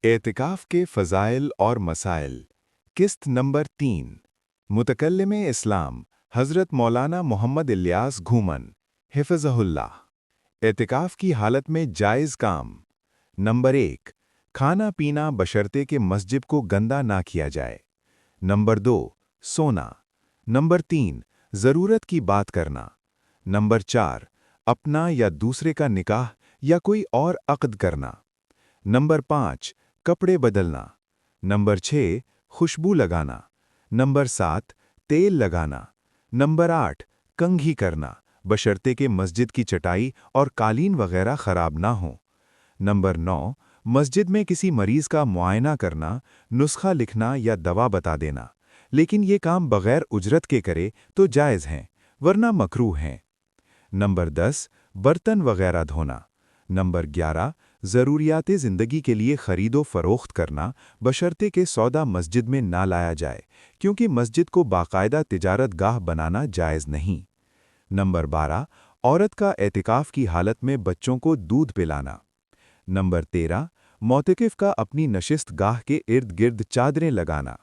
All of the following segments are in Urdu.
اعتکاف کے فضائل اور مسائل قسط نمبر 3 متکلم اسلام حضرت مولانا محمد الیاس گھومن حفظہ اللہ۔ اعتکاف کی حالت میں جائز کام۔ نمبر 1 کھانا پینا بشرطے کہ مسجد کو گندا نہ کیا جائے۔ نمبر 2 سونا۔ نمبر 3 ضرورت کی بات کرنا۔ نمبر 4 اپنا یا دوسرے کا نکاح یا کوئی اور عقد کرنا۔ نمبر 5 کپڑے بدلنا۔ نمبر 6 خوشبو لگانا۔ نمبر 7 تیل لگانا۔ نمبر 8 کنگھی کرنا بشرطے کہ مسجد کی چٹائی اور قالین وغیرہ خراب نہ ہوں۔ نمبر 9 مسجد میں کسی مریض کا معائنہ کرنا، نسخہ لکھنا یا دوا بتا دینا، لیکن یہ کام بغیر اجرت کے کرے تو جائز ہیں ورنہ مکروہ ہیں۔ نمبر 10 برتن وغیرہ دھونا۔ نمبر 11 ضروریات زندگی کے لیے خرید و فروخت کرنا بشرطے کہ سودا مسجد میں نہ لایا جائے، کیونکہ مسجد کو باقاعدہ تجارت گاہ بنانا جائز نہیں۔ نمبر 12 عورت کا اعتکاف کی حالت میں بچوں کو دودھ پلانا۔ نمبر 13 معتکف کا اپنی نشست گاہ کے ارد گرد چادریں لگانا۔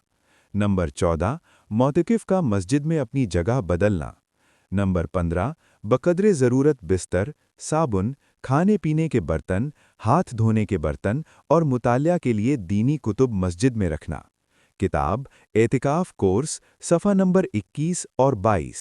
نمبر 14 معتکف کا مسجد میں اپنی جگہ بدلنا۔ نمبر 15 بقدر ضرورت بستر، صابن، کھانے پینے کے برتن، ہاتھ دھونے کے برتن اور مطالعہ کے لیے دینی کتب مسجد میں رکھنا۔ کتاب اعتکاف کورس صفحہ نمبر 21 اور 22۔